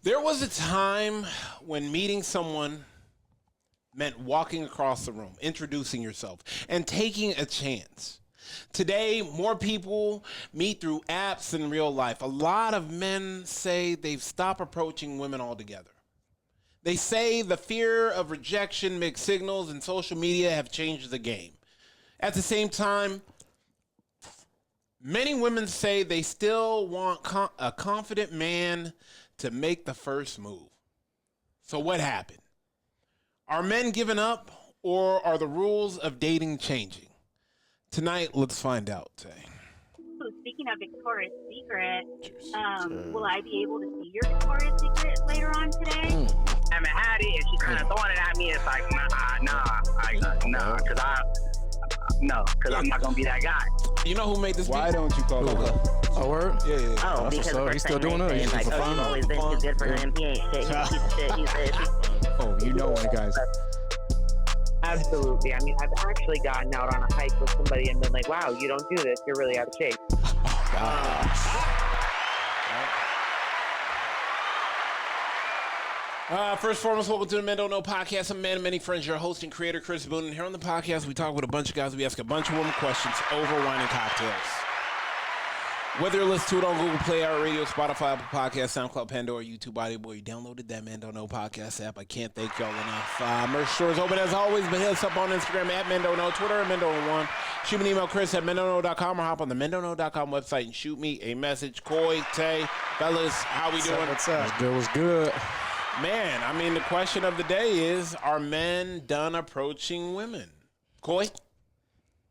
There was a time when meeting someone meant walking across the room, introducing yourself, and taking a chance. Today, more people meet through apps than real life. A lot of men say they've stopped approaching women altogether. They say the fear of rejection, mixed signals, and social media have changed the game. At the same time, many women say they still want a confident man to make the first move. So what happened? Are men giving up, or are the rules of dating changing? Tonight, let's find out, Tay. Speaking of Victoria's Secret, will I be able to see your Victoria's Secret later on today? I haven't had it, and she kind of throwing it at me. It's like, because I'm not gonna be that guy. You know who made this? Why don't you call her? Oh, word? Yeah. Oh, That's because what's up. the He's first still thing doing they it. say He's is like, just oh, a you've fun. always been too good for him. He ain't shit. He's a piece of shit. He's this. Oh, you know it, guys. Absolutely. I mean, I've actually gotten out on a hike with somebody and been like, wow, you don't do this. You're really out of shape. First and foremost, welcome to the Men Don't Know podcast. I'm a man of many friends, your host and creator, Chris Boone. And here on the podcast, we talk with a bunch of guys. We ask a bunch of women questions over wine and cocktails. Whether you listen to it on Google Play, Radio, Spotify, Apple Podcasts, SoundCloud, Pandora, YouTube, Audible, you downloaded that Men Don't Know podcast app. I can't thank y'all enough. Merch store is open as always, but hit us up on Instagram at Men Don't Know, Twitter at Men Don't Know 1. Shoot me an email, Chris at mendontknow.com, or hop on the mendontknow.com website and shoot me a message. Coy, Tay, fellas, how we doing? What's up? What's good? Man, I mean, the question of the day is, are men done approaching women? Coy?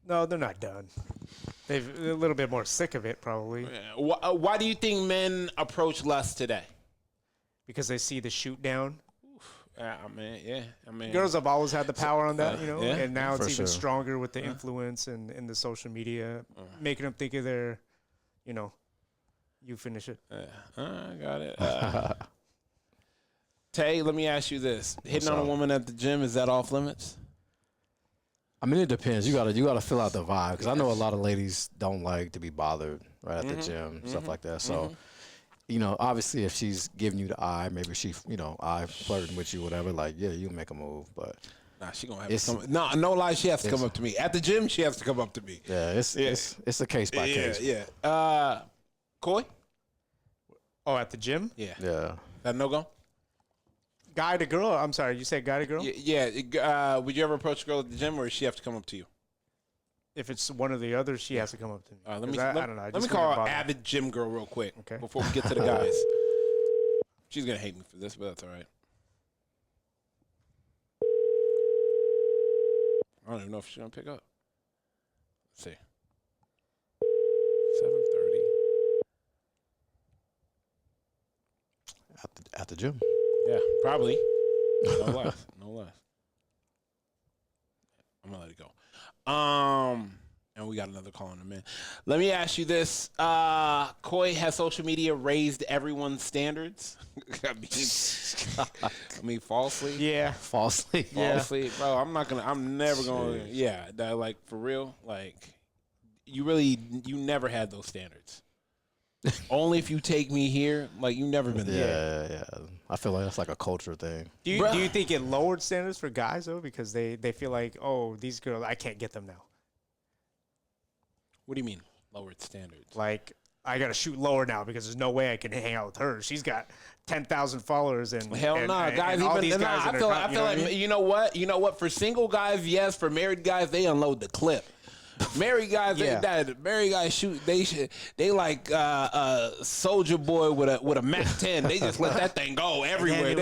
No, they're not done. They're a little bit more sick of it, probably, Why do you think men approach less today? because they see the shoot down. I mean, Girls have always had the power on that, yeah, and now it's for even sure. stronger with the influence and the social media, making them think of their, you finish it. I got it. Tay, let me ask you this: hitting on a woman at the gym, is that off limits? I mean, it depends. You gotta fill out the vibe, because I know a lot of ladies don't like to be bothered right at the gym, stuff like that. So, obviously, if she's giving you the eye, maybe she, eye flirting with you, whatever. Like, yeah, you make a move, but Nah, she gonna have to come. No lie, she has to come up to me at the gym. She has to come up to me. yeah, it's a case by case. Yeah. Coy? Oh, at the gym? Yeah. Yeah. That no go? Guy to girl? I'm sorry, you said guy to girl? Yeah. Would you ever approach a girl at the gym, or does she have to come up to you? If it's one or the other, she has to come up to me. Let me. 'Cause I don't know. I Let me just call wouldn't an bother. avid gym girl real quick. Okay. Before we get to the guys. She's gonna hate me for this, but that's all right. I don't even know if she's gonna pick up. Let's see. 7:30. At the gym. Yeah, probably. No less. No less. I'm gonna let it go. And we got another call in a minute. Let me ask you this. Coy, has social media raised everyone's standards? I mean, falsely? Yeah. Falsely. Falsely? Bro, I'm never gonna, that, like, for real, like, you never had those standards. Only if you take me here, like, you never been there. Yeah. I feel like that's like a culture thing. Do you think it lowered standards for guys, though? Because they feel like, oh, these girls, I can't get them now. What do you mean, lowered standards? Like, I got to shoot lower now because there's no way I can hang out with her. She's got 10,000 followers and Hell no, guys. all Even these guys I feel like you know what? For single guys, yes. For married guys, they unload the clip. Married guys, married guys shoot. They like Soldier Boy with a Mac 10. They just let that thing go everywhere.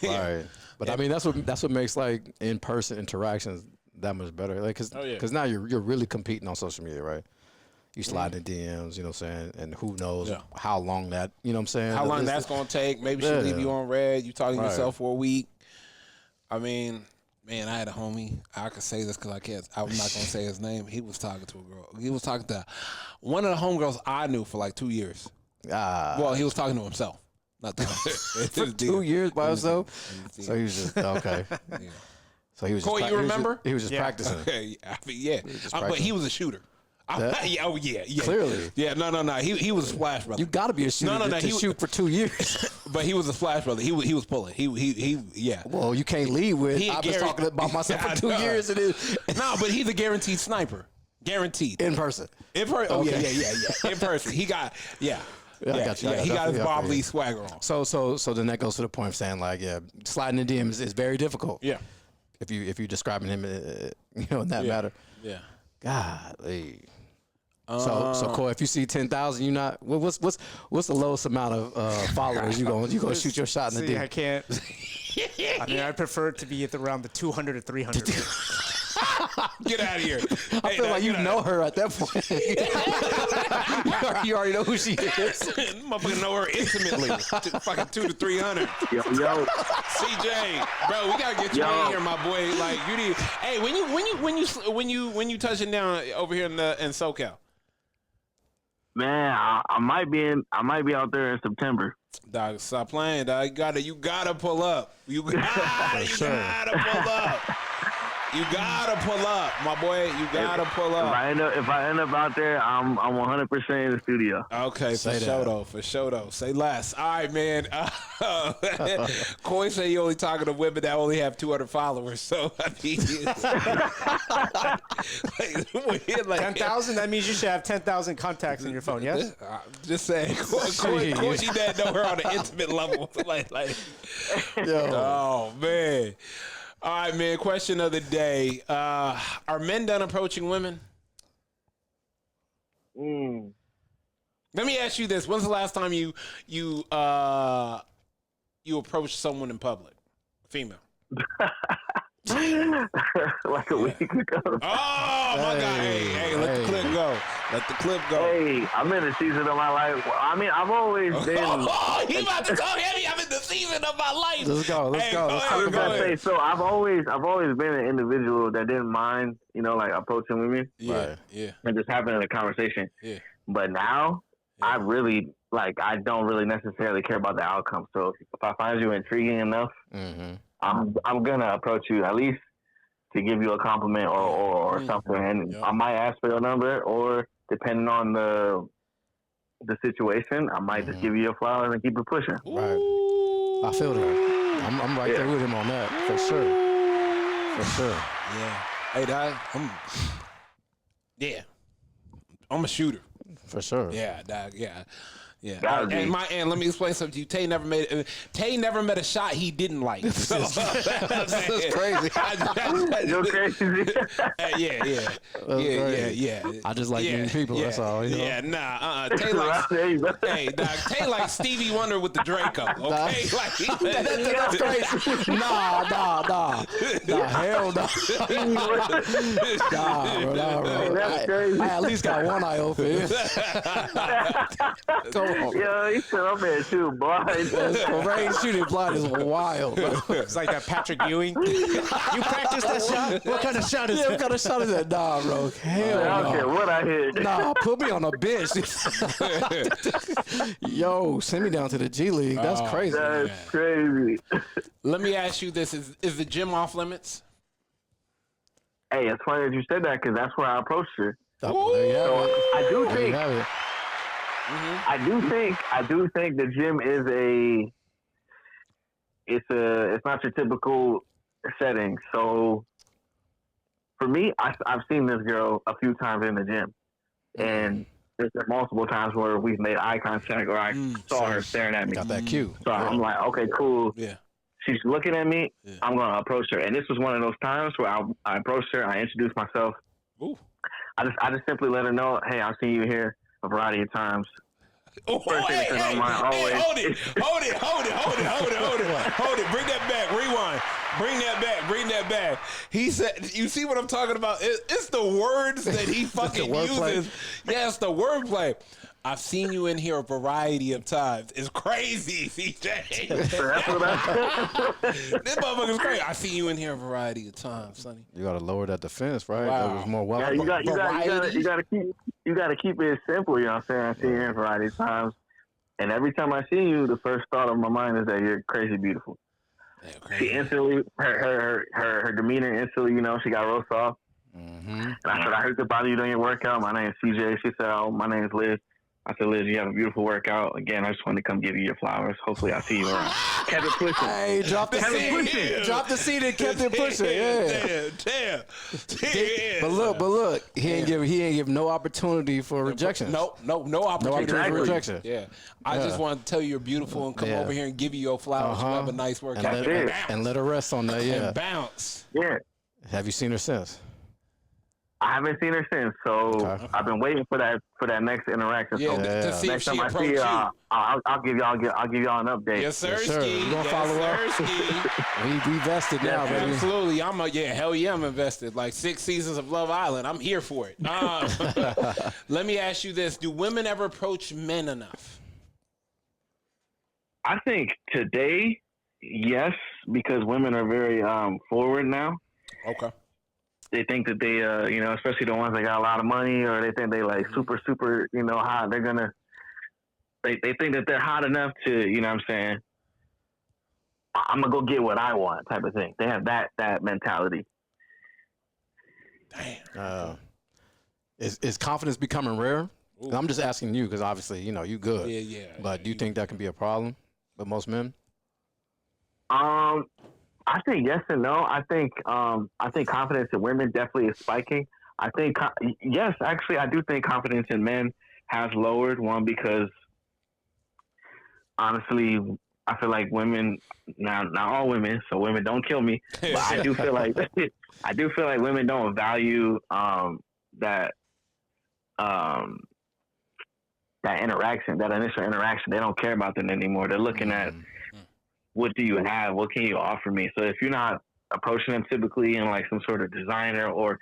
Right. But I mean, that's what makes like in person interactions that much better. Like, cause now you're really competing on social media, right? You slide in DMs, you know what I'm saying? And who knows how long that, you know what I'm saying? How long that's going to take. Maybe she'll leave you on red. You talking to yourself for a week. I mean, man, I had a homie. I could say this because I'm not going to say his name. He was talking to a girl. He was talking to one of the homegirls I knew for like 2 years. Well, he was talking to himself. Not to for 2 years by himself? So he was just, okay. Yeah. So he was Coy, just you remember? He was just practicing. Okay, I mean, but he was a shooter. Yeah, oh yeah. Clearly. Yeah, no. He was a splash brother. You got to be a shooter to shoot for 2 years. But he was a splash brother. He was pulling. Yeah. Well, you can't lead with. I've been talking about myself for 2 years. No, but he's a guaranteed sniper. Guaranteed. In person. Oh Okay. yeah. In person. He got I got you. He got his Bob Lee swagger on. So then that goes to the point of saying like, sliding in DMs is very difficult. Yeah. If you're describing him, in that matter. Yeah. Golly. So Corey, if you see 10,000, you not what's the lowest amount of followers you gonna shoot your shot in the See, DM? I can't. I mean, I prefer it to be at around the 200 to 300. Get out of here. I feel like you know her at that point. You already know who she is. Motherfucker know her intimately. Fucking 200 to 300. Yo. CJ, bro, we gotta get you in here, my boy. Like you need. Hey, when you touching down over here in SoCal? Man, I might be out there in September. Dog, stop playing, dog. You gotta pull up. You gotta pull up. You gotta pull up, my boy. You gotta pull up. If I end up out there, I'm 100% in the studio. Okay, for sure though. Say less. All right, man. Coy say you only talking to women that only have 200 followers. So I mean, 10,000. That means you should have 10,000 contacts in your phone. Yes. Just saying. Coy dad know her on an intimate level. Yo. Oh man. All right, man. Question of the day: are men done approaching women? Let me ask you this: when's the last time you approached someone in public, female? Like a week ago. Oh my God! Hey, let the clip go. Let the clip go. Hey, I'm in the season of my life. I mean, I've always been. Oh, he about to talk heavy. I'm in the season of my life. Let's go. Go ahead. So I've always been an individual that didn't mind, like approaching women. Yeah. And just having a conversation. Yeah. But now I really I don't really necessarily care about the outcome. So if I find you intriguing enough, I'm gonna approach you at least to give you a compliment or something, and I might ask for your number, or depending on the situation, I might just give you a flower and keep it pushing. Right. I feel that. I'm right there with him on that for sure. Yeah. Hey, dog. I'm a shooter. For sure. Yeah, dog. Yeah. Yeah, and let me explain something to you. Tay never met a shot he didn't like. So, that's crazy. You're crazy. Yeah. I just like meeting people. That's all. Yeah, Tay Tay like Stevie Wonder with the Draco. Okay, that's crazy. Nah. Hell no. Bro. That's crazy. I at least got one eye open. Yo, he said I'm in shooting blind. Rain shooting blind is wild, bro. It's like that Patrick Ewing. You practiced that shot? What kind of shot is that? What kind of shot is that? Nah, bro. Hell no. I don't care what I hit. Nah, put me on a bench. Yo, send me down to the G League. That's crazy. That's crazy. Let me ask you this: is the gym off limits? Hey, it's funny that you said that because that's where I approached her. Oh, there you have it. I do There think. you have it. I do think the gym is it's not your typical setting. So for me, I've seen this girl a few times in the gym, and there's been multiple times where we've made eye contact or I saw her staring at me. Got that cue. So I'm like, okay, cool. Yeah. She's looking at me. Yeah. I'm gonna approach her, and this was one of those times where I approached her. I introduced myself. Ooh. I just simply let her know, hey, I've seen you here a variety of times. Hold it. Bring that back. Rewind. Bring that back. He said, you see what I'm talking about? It's the words that he fucking uses. Yeah, it's the wordplay. I've seen you in here a variety of times. It's crazy, CJ. This motherfucker's crazy. I've seen you in here a variety of times, Sonny. You gotta lower that defense, right? Wow. That was more Yeah, welcome. you gotta keep it simple. You know what I'm saying? I see you in a variety of times, and every time I see you, the first thought of my mind is that you're crazy beautiful. Damn, crazy. She instantly, her demeanor instantly, she got real soft. And I said, I heard about you doing your workout. My name is CJ. She said, oh, my name is Liz. I said, Liz, you have a beautiful workout. Again, I just wanted to come give you your flowers. Hopefully, I'll see you around. Kept it pushing. Hey, drop the seed. Drop the seed and kept it pushing. Yeah. Damn. But look, he ain't give no opportunity for rejection. No opportunity for rejection. Yeah. I just want to tell you you're beautiful and come over here and give you your flowers. You have a nice workout. And let her rest on that, yeah. And bounce. Yeah. Have you seen her since? I haven't seen her since, so I've been waiting for that next interaction. Yeah, so to see next if she time I approach see you. I'll give y'all an update. Yes, sir. Yes, sir. You gonna follow up? We vested now, baby. Absolutely. Hell yeah, I'm invested. Like 6 seasons of Love Island. I'm here for it. Let me ask you this: do women ever approach men enough? I think today, yes, because women are very forward now. Okay. They think that they, especially the ones that got a lot of money, or they think they like super, hot. They're gonna, they think that they're hot enough to, you know what I'm saying? I'm gonna go get what I want, type of thing. They have that mentality. Damn. Is confidence becoming rare? I'm just asking you because obviously, you good. Yeah. But do you think that can be a problem with most men? I think yes and no. I think confidence in women definitely is spiking. I think yes, actually, I do think confidence in men has lowered. One, because honestly, I feel like women, not all women, so women don't kill me, but I do feel like women don't value that interaction, that initial interaction. They don't care about that anymore. They're looking at, what do you have? What can you offer me? So if you're not approaching them typically in like some sort of designer or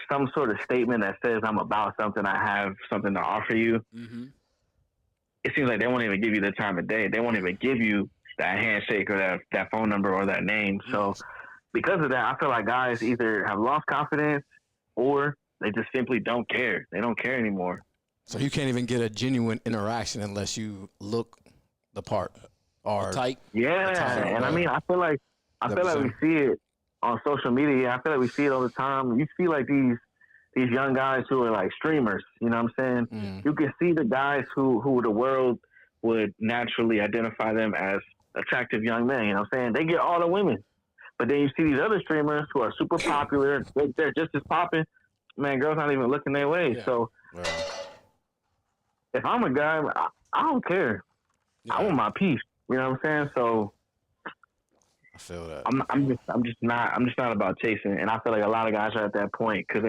some sort of statement that says I'm about something, I have something to offer you, it seems like they won't even give you the time of day. They won't even give you that handshake or that phone number or that name. So because of that, I feel like guys either have lost confidence or they just simply don't care. They don't care anymore. So you can't even get a genuine interaction unless you look the part. Or tight. Yeah, and I mean, I feel like we see it on social media. I feel like we see it all the time. You see like these young guys who are like streamers. You know what I'm saying? You can see the guys who the world would naturally identify them as attractive young men. You know what I'm saying? They get all the women, but then you see these other streamers who are super popular. They're just as popping. Man, girls not even looking their way. Yeah. So if I'm a guy, I don't care. Yeah. I want my piece. You know what I'm saying? So I feel that. I'm just not about chasing, and I feel like a lot of guys are at that point because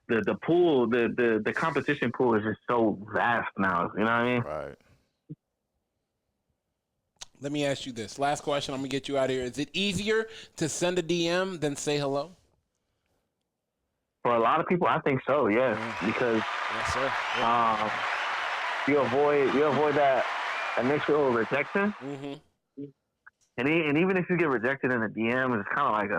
the pool, the competition pool is just so vast now. You know what I mean? Right. Let me ask you this. Last question. I'm gonna get you out of here. Is it easier to send a DM than say hello? For a lot of people, I think so. Yes, because yes, sir. You avoid that initial rejection, and even if you get rejected in a DM, it's kind of like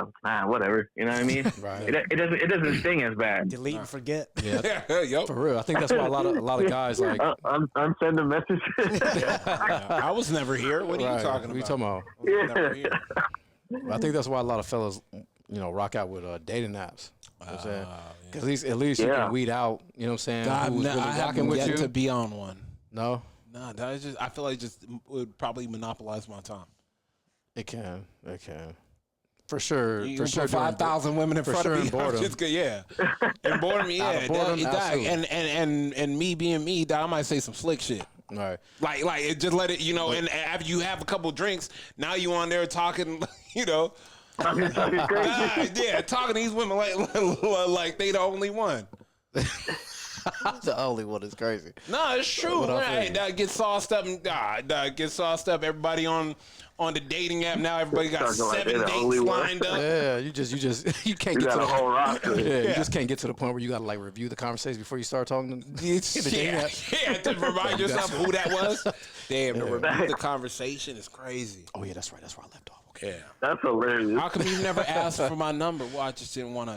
whatever. You know what I mean? Right. It doesn't sting as bad. Delete and forget. Yeah, for real. I think that's why a lot of guys like unsend a message. I was never here. What are you talking about? What are you talking about? Never here. I think that's why a lot of fellas, rock out with dating apps. Because at least you can weed out. You know what I'm saying? I haven't yet to be on one. No. No, I feel like it would probably monopolize my time. It can. For sure. You for sure. 5,000 women in front of me. Boredom. And boredom, yeah. Boredom, and me being me, I might say some slick shit. Right. Like just let it, and after you have a couple drinks, now you on there talking, talking to these women like they the only one. The only one is crazy. No, it's true. Right. Get sauced up and get sauced up. Everybody on the dating app now. Everybody got 7 dates lined up. Yeah, you can't get to the whole roster. Yeah, you just can't get to the point where you got to review the conversation before you start talking to the dating app. Yeah, to remind yourself who that was. Damn, to review the conversation is crazy. Oh yeah, that's right. That's where I left off. Okay. Yeah, that's hilarious. How come you never asked for my number? Well, I just didn't want to.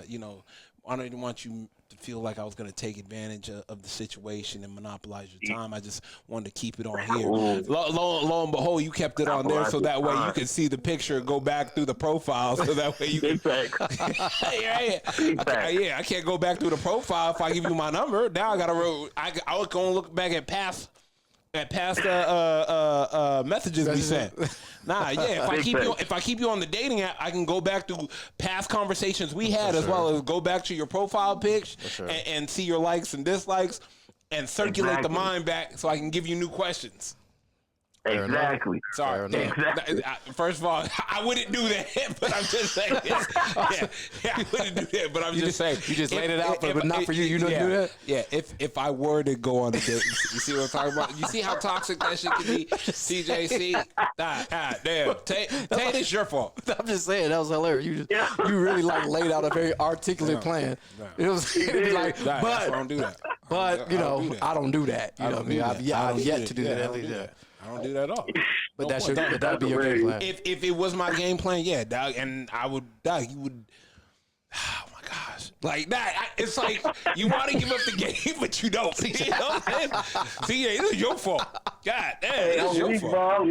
I didn't want you to feel like I was going to take advantage of the situation and monopolize your time. I just wanted to keep it on here. Lo and behold, you kept it on there so that way you could see the picture, go back through the profile, so that way you can. I can't go back through the profile if I give you my number. Now I got to. I was going to look back at past messages we sent. Nah, yeah. If I keep you on the dating app, I can go back to past conversations we had, as well as go back to your profile pics and see your likes and dislikes, and circulate the mind back so I can give you new questions. Exactly. Sorry. Exactly. First of all, I wouldn't do that, but I'm just saying. I wouldn't do that, but I'm just saying. You just laid it out, but not for you. You know, do that. Yeah. If I were to go on a date, you see what I'm talking about? You see how toxic that shit can be, CJC? Damn. Tate, it's your fault. I'm just saying that was hilarious. You really like laid out a very articulate plan. It was like, but I don't do that. But you know, I don't do that. You know what I mean? I've yet to do that. At least. I don't do that at all. But that'd be your game plan. If it was my game plan, yeah, dog, and I would, dog, you would. Oh my gosh, like that. It's like you want to give up the game, but you don't. You know what I'm saying? See, it is your fault. God damn, it's your fault.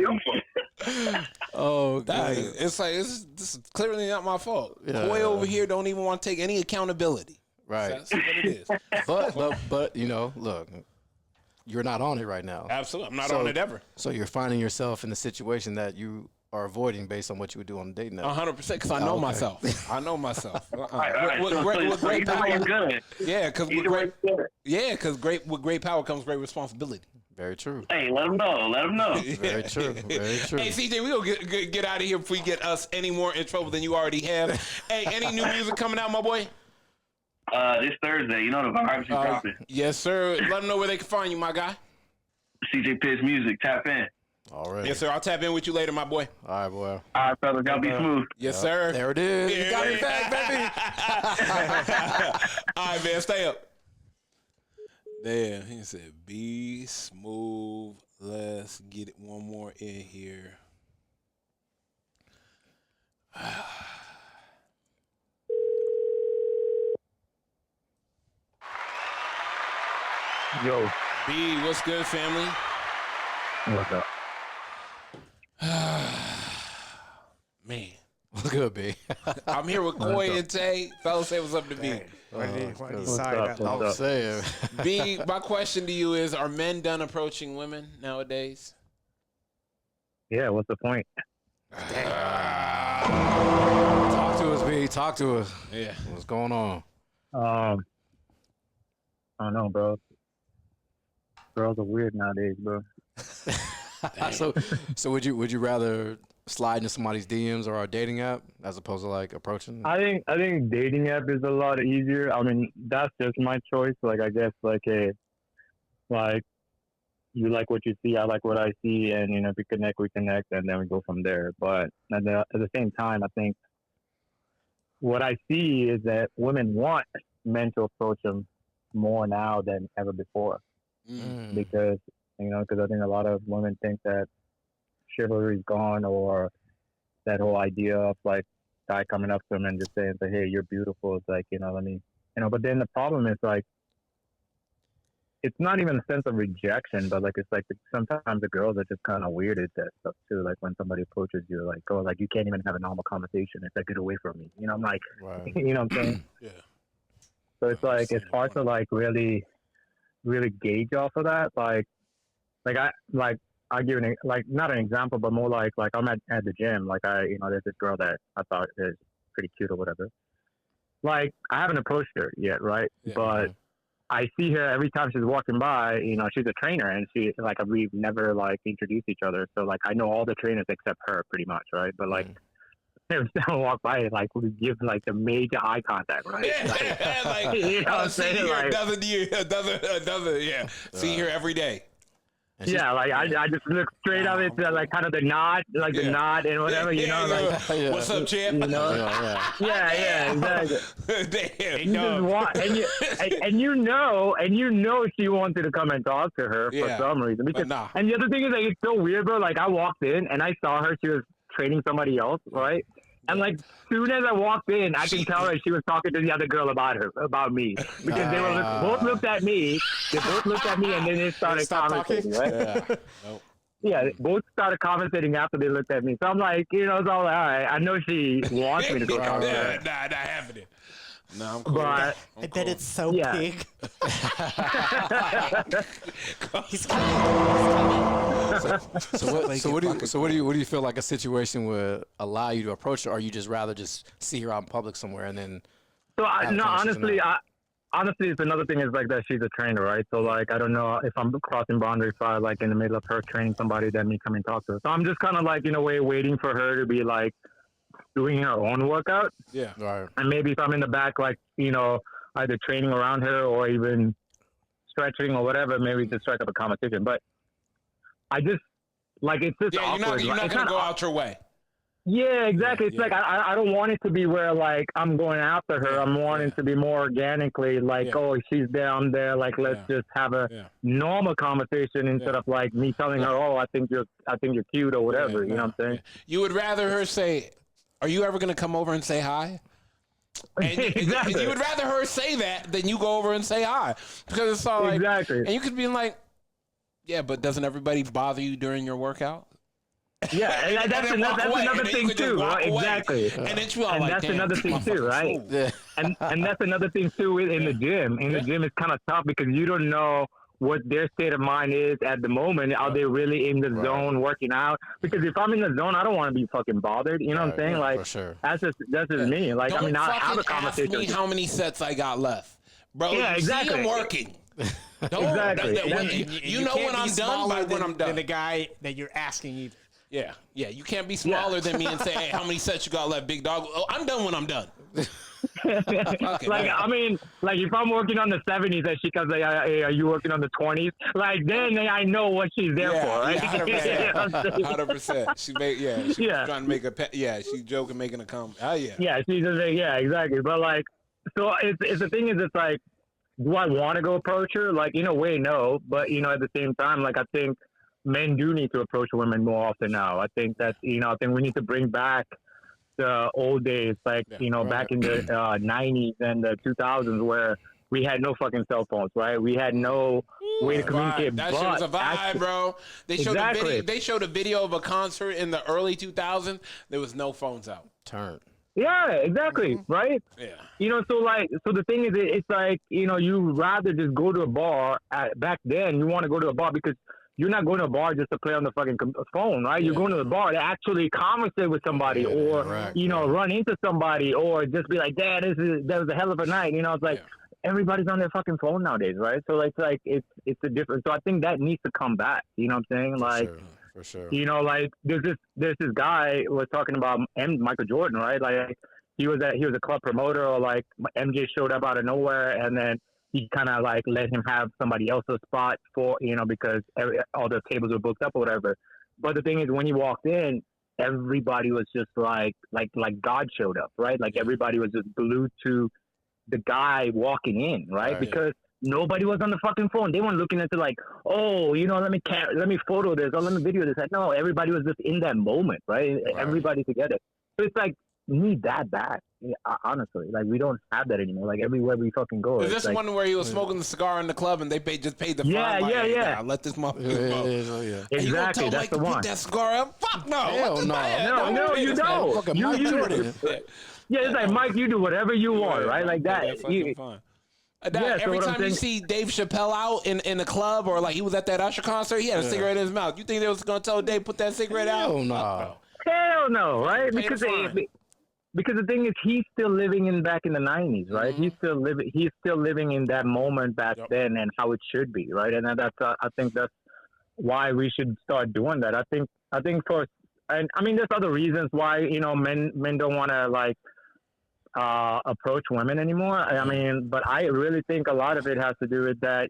Oh, God. It's like this is clearly not my fault. Yeah. Boy over here don't even want to take any accountability. Right. That's what it is. But you know, look. You're not on it right now. Absolutely. I'm not on it ever. So you're finding yourself in the situation that you are avoiding based on what you would do on a date now. 100%, because I know myself. I know myself. With great power, you're good. Yeah, because with great power comes great responsibility. Very true. Hey, let them know. Very true. Very true. Hey, CJ, we gonna get out of here if we get us any more in trouble than you already have. Hey, any new music coming out, my boy? This Thursday, you know the vibes you dropping. Yes, sir. Let them know where they can find you, my guy. CJ Pitts Music, tap in. All right. Yes, sir. I'll tap in with you later, my boy. All right, boy. All right, fellas. Y'all be smooth. Yes, sir. There it is. You got me back, baby. All right, man. Stay up. Damn, he said, be smooth. Let's get it one more in here. Yo, B, what's good, family? what's up? Man, What's good, B? I'm here with Coy and Tay. Fellas, say what's up to B. Why did he What's side up? that? What's up? Saying. B, my question to you is, are men done approaching women nowadays? Yeah, what's the point? Talk to us, B. Talk to us. Yeah. What's going on? I don't know, bro. Girls are weird nowadays, bro. So would you rather slide into somebody's DMs or a dating app as opposed to like approaching? I think dating app is a lot easier. I mean, that's just my choice. Like, I guess like you like what you see, I like what I see, and if we connect, and then we go from there. But at the same time, I think what I see is that women want men to approach them more now than ever before, because I think a lot of women think that chivalry is gone, or that whole idea of like guy coming up to them and just saying, "Hey, you're beautiful." It's like, let me, But then the problem is like, it's not even a sense of rejection, but like it's like sometimes the girls are just kind of weird at that stuff too. Like when somebody approaches you, like, oh, like you can't even have a normal conversation. It's like, get away from me. I'm like, Right. you know what I'm saying? Yeah. So it's like it's hard to like really gauge off of that. I'll give not an example, but more like I'm at the gym. Like there's this girl that I thought is pretty cute or whatever. Like I haven't approached her yet, right? Yeah. But I see her every time she's walking by. She's a trainer, and we've never like introduced each other. So like I know all the trainers except her, pretty much, right? But like. Every time I walk by, like we give like the major eye contact, right? Like, you know what I'm saying? Here, doesn't yeah. See here every day. Yeah, like I just look straight up into like kind of the nod, like the nod and whatever, What's up, champ? Yeah, exactly. Damn. You just want, and she wanted to come and talk to her for some reason. Because, and the other thing is like it's so weird, bro. Like I walked in and I saw her; she was training somebody else, right? And like, soon as I walked in, I can tell her she was talking to the other girl about me, because they were both looked at me. They both looked at me, and then they started conversating. Right? Yeah. Yeah, they both started conversating after they looked at me. So I'm like, it's all right. I know she wants me to go talk to her. Nah, not happening. No, I'm cool. But I bet it's so Yeah. big. He's So what do you feel like a situation would allow you to approach her, or you just rather just see her out in public somewhere and then? So Honestly, honestly, it's another thing is like that she's a trainer, right? So like, I don't know if I'm crossing boundaries by like in the middle of her training somebody, then me come and talk to her. So I'm just kind of like, in a way, waiting for her to be like doing her own workout. Yeah. Right. And maybe if I'm in the back, like, either training around her or even stretching or whatever, maybe just strike up a conversation. But I just, like, it's just Yeah, awkward. you're not It's going to go out your way. Yeah, exactly. It's Yeah. like, I don't want it to be where, like, I'm going after her. I'm wanting to be more organically, like, oh, she's there, I'm there. Like, let's just have a normal conversation instead of, like, me telling her, oh, I think you're cute or whatever. You know what I'm saying? You would rather her say, are you ever going to come over and say hi? And Exactly. and you would rather her say that than you go over and say hi, because it's all like, Exactly. and you could be like, yeah, but doesn't everybody bother you during your workout? Yeah, and that's then walk away, another and then you thing could just too, walk right? away. Exactly. And then you all And like, that's damn, another this thing too, motherfucker's right? smooth. Yeah. And that's another thing too in the gym. In the gym, it's kind of tough because you don't know what their state of mind is at the moment. Are they really in the zone working out? Because if I'm in the zone, I don't want to be fucking bothered. You know what I'm saying? Like, for sure. that's just me. Like, Don't I have a fucking ask conversation. me how many sets I got left, bro. Yeah, you exactly. see him working. Don't, Exactly. You know when I'm done by when I'm done. Than the guy that you're asking either. Yeah. You can't be smaller than me and say, hey, how many sets you got left, big dog? Oh, I'm done when I'm done. Like, I mean, like, if I'm working on the 70s and she comes like, hey, are you working on the 20s? Like, then I know what she's there for, right? 100%. She she's trying to make she's joking, making a comment. Oh, yeah. Yeah, she's just like, yeah, exactly. But, like, so it's the thing is, it's like, do I want to go approach her? Like, in a way, no. But, at the same time, like, I think men do need to approach women more often now. I think that, I think we need to bring back the old days, like, back in the 90s and the 2000s where we had no fucking cell phones, right? We had no way to communicate. That shit was a vibe, bro. They showed Exactly. They showed a video of a concert in the early 2000s. There was no phones out. Turn. Yeah, exactly, right? Yeah. So the thing is, it's like, you rather just go to a bar. Back then, you want to go to a bar because you're not going to a bar just to play on the fucking phone, right? You're going to the bar to actually conversate with somebody or, run into somebody or just be like, that was a hell of a night. It's like everybody's on their fucking phone nowadays, right? So it's like, it's a different, so I think that needs to come back. You know what I'm saying? Like, For sure. Like there's this guy who was talking about Michael Jordan, right? Like he was a club promoter, or like MJ showed up out of nowhere, and then he kind of like let him have somebody else's spot for because all the tables were booked up or whatever. But the thing is, when he walked in, everybody was just like God showed up, right? Like everybody was just glued to the guy walking in, right? Because nobody was on the fucking phone. They weren't looking into like, oh, let me photo this or let me video this. Like, no, everybody was just in that moment, right? Everybody together. So it's like, need that back. Yeah, honestly, like we don't have that anymore. Like everywhere we fucking go. Is this like, one where he was smoking the cigar in the club and they just paid the fine? Yeah. Let this motherfucker go. Exactly, you gonna tell that's Mike the to one. Put that cigar up? Fuck no. Hell no. No, you don't. Yeah, it's like, Mike, you do whatever you want, right? Like that. Fine. So Every what I'm time you saying- see Dave Chappelle out in the club or like he was at that Usher concert, he had a cigarette in his mouth. You think they was gonna tell Dave put that cigarette out? Hell no. Hell no, right? Pay the Because the thing is, he's still living back in the 90s, right? He's still living in that moment back then and how it should be, right? And that's I think that's why we should start doing that. I think there's other reasons why men don't want to like approach women anymore. I mean, but I really think a lot of it has to do with that.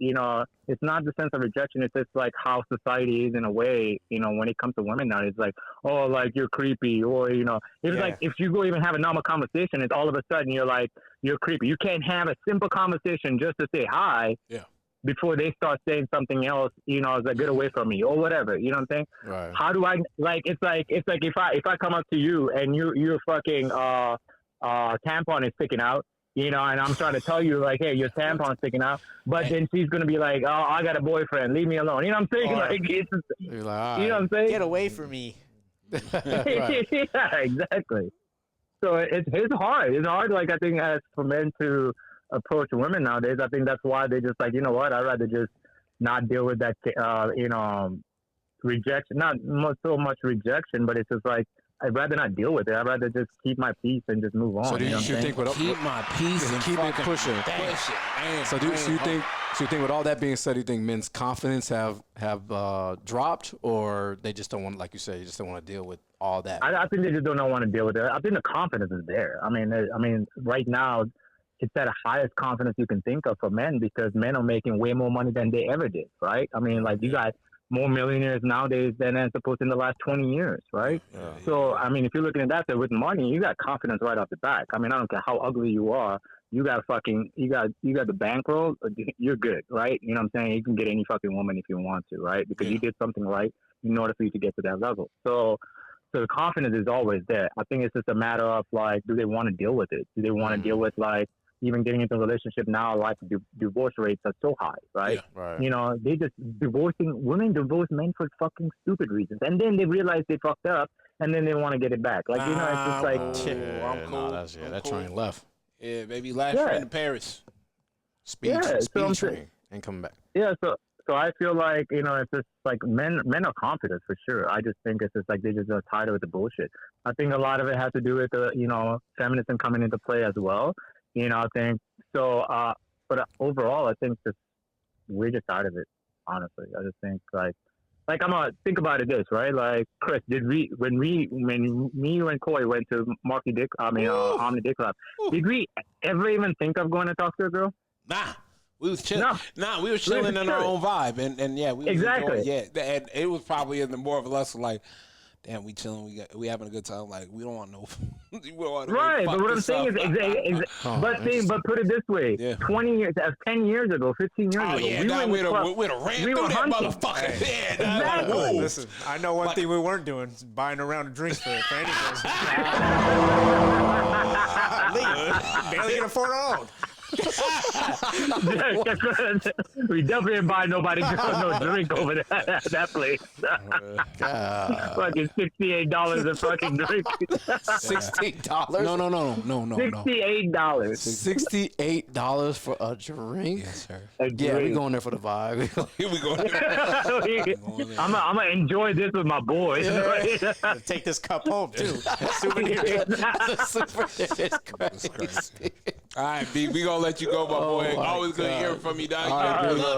It's not the sense of rejection. It's just like how society is in a way. When it comes to women now, it's like, oh, like you're creepy, or it's like if you go even have a normal conversation, it's all of a sudden you're creepy. You can't have a simple conversation just to say hi. Yeah. before they start saying something else, you know, it's like, get away from me or whatever. You know what I'm saying? Right. How do I like? It's like if I come up to you and you're fucking tampon is sticking out, you know, and I'm trying to tell you like, hey, your tampon's sticking out, but then she's gonna be like, oh, I got a boyfriend, leave me alone. You know what I'm saying? Or, like, it's, You're like, all you know what I'm saying? Get away from me. Right. Yeah, exactly. So it's hard. It's hard. Like I think as for men to approach women nowadays, I think that's why they just like, you know what? I'd rather just not deal with that, rejection. Not so much rejection, but it's just like I'd rather not deal with it. I'd rather just keep my peace and just move on. So do you think with Keep my peace and keep it fucking pushing? push it. Man, So do you think? So you think with all that being said, do you think men's confidence have dropped, or they just don't want, like you said, you just don't want to deal with all that? I think they just don't want to deal with it. I think the confidence is there. I mean, right now, it's at the highest confidence you can think of for men because men are making way more money than they ever did, right? I mean, like you got more millionaires nowadays than as opposed in the last 20 years, right? So, I mean, if you're looking at that, so with money, you got confidence right off the bat. I mean, I don't care how ugly you are. You got the bankroll, you're good, right? You know what I'm saying? You can get any fucking woman if you want to, right? Because you did something right in order for you to get to that level. So the confidence is always there. I think it's just a matter of like, do they want to deal with it? Do they want to deal with like, even getting into a relationship now, like divorce rates are so high, right? Yeah, right. You know, women divorce men for fucking stupid reasons. And then they realize they fucked up and then they want to get it back. Like, you know, it's just like, I'm cool. That train left. Yeah, baby, last train to Paris. Speed so train ain't coming back. yeah, so I feel like, you know, it's just like men are confident for sure. I just think it's just like they just are tired of the bullshit. I think a lot of it has to do with feminism coming into play as well. You know, I think so. But overall, I think we're just tired of it. Honestly, I just think like I'm gonna think about it this right. Like Chris, when me, you and Corey went to Omni Dick Club, did we ever even think of going to talk to a girl? Nah. We was chilling. We were chilling in our own vibe, and yeah, we was exactly. And it was probably in the more of us like, damn, we chilling, we having a good time. Like we don't want no, we don't want right. But what I'm saying is, but put it this way: 10 years ago, 15 years ago, we'd have ran through that motherfucker. Hey. Yeah, exactly. like, Listen, I know one thing we weren't doing: is buying a round of drinks for any person. Barely can afford our own. We definitely didn't buy nobody no drink over there at that place. Fucking $68 a fucking drink. $68? No. $68. $68 for a drink? Yes, sir. Yeah, we going there for the vibe. Here we go. I'm gonna enjoy this with my boys. Take this cup home too. Souvenir. It's crazy. All right, B, we gonna let you go, my boy. Always good hearing from you, dog.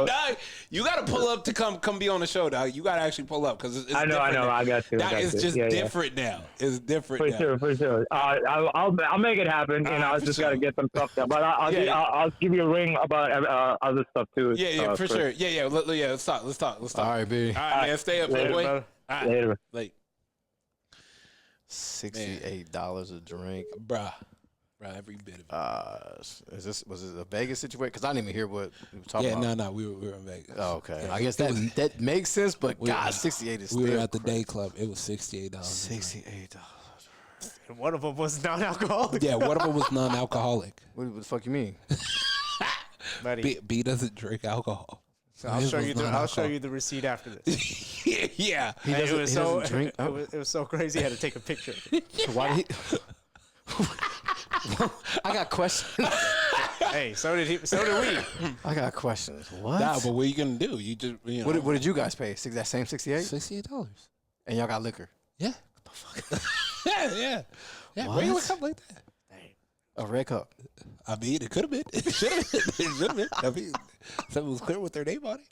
Dog. You gotta pull up to come be on the show, dog. You gotta actually pull up because it's I know. now. I got to. It's just different now. It's different for sure. I'll make it happen, and I just gotta get some stuff done. But I'll give you a ring about other stuff too. Yeah, for sure. Yeah. Let's talk. All right, B. All right, man. Stay up, boy. All right. Later. Late. $68 a drink, bruh. Every bit of it. Was it a Vegas situation? Because I didn't even hear what we were talking about. No, we were in Vegas. Oh, okay. Yeah, I guess that makes sense, but God, 68 is still we were at the crazy. day club. It was $68. $68. And one of them was non-alcoholic. Yeah, one of them was non-alcoholic. What the fuck you mean? Buddy, B doesn't drink alcohol. so I'll show you the receipt after this. Yeah. He doesn't drink. It was so crazy. I had to take a picture. So why did he? I got questions. Hey, so did he. So did we. I got questions. What? Nah, but what are you gonna do? You just What did you guys pay? That same 68? $68. And y'all got liquor? Yeah. What the fuck? yeah. What? Regular cup like that. A red cup. I mean, it could have been. It should have been. It should have been. I mean, something was clear with their name on it.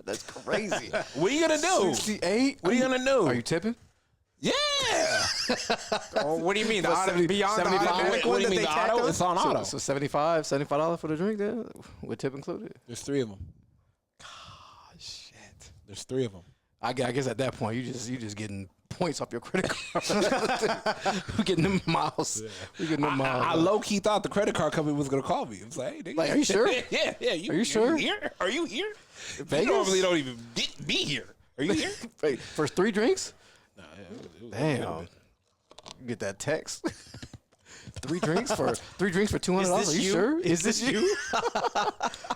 That's crazy. What are you gonna do? 68? What are you gonna do? Are you tipping? Yeah. Oh, what do you mean? The What, 70 beyond the 75? automatic What one do you that mean, they the tacked auto? on? It's on auto. So $75 for the drink there? With tip included? There's 3 of them. God, shit. There's 3 of them. I guess at that point, you just getting points off your credit card. We getting them miles. We getting them miles. I low key thought the credit card company was gonna call me. It was like, hey, nigga. Like, are you sure? Yeah. Are you sure? Are you here? Vegas? You normally don't even be here. Are you here? Wait, first 3 drinks? Nah, it was Damn. You get that text. 3 drinks for $200. Are you sure? Is this you?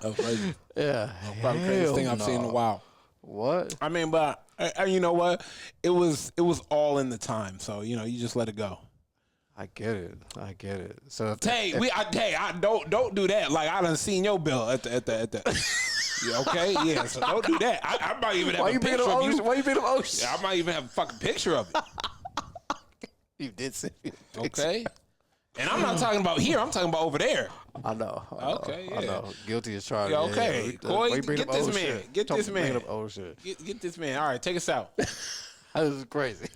That's crazy. Yeah. Probably the craziest thing I've seen in a while. What? I mean, but you know what? It was all in the time. So you just let it go. I get it. So if don't do that. Like I done seen your bill at the. Yeah, okay, yeah. So don't do that. I might even have a picture of you. Why you bring up Ocean? Yeah, I might even have a fucking picture of it. You did say it. Okay. And I'm not talking about here. I'm talking about over there. I know. Okay, yeah. I know. Guilty as charged. Yeah, okay. Yeah. Coy, Bring get up this old man. shit. Get this man. Bring up old shit. Get this man. All right, take us out. This is crazy.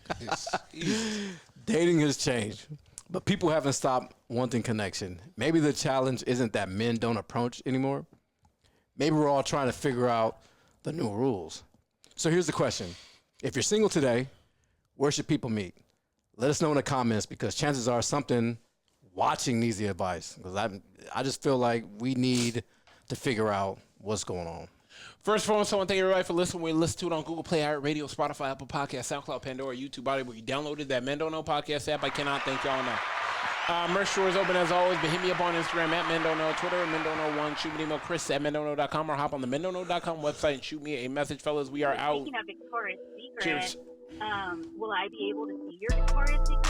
Dating has changed, but people haven't stopped wanting connection. Maybe the challenge isn't that men don't approach anymore. Maybe we're all trying to figure out the new rules. So here's the question. If you're single today, where should people meet? Let us know in the comments because chances are something watching needs the advice. Because I just feel like we need to figure out what's going on. First of all, I want to thank everybody for listening. We listen to it on Google Play, Radio, Spotify, Apple Podcasts, SoundCloud, Pandora, YouTube, where you downloaded that Men Don't Know podcast app. I cannot thank y'all enough. Merch store is open as always, but hit me up on Instagram at Men Don't Know, Twitter, Men1. Shoot me an email, Chris at MenDon'tKnow.com, or hop on the Men.Know.com website and shoot me a message, fellas. We are out. Speaking of Victoria's Secret, Cheers. will I be able to see your Victoria's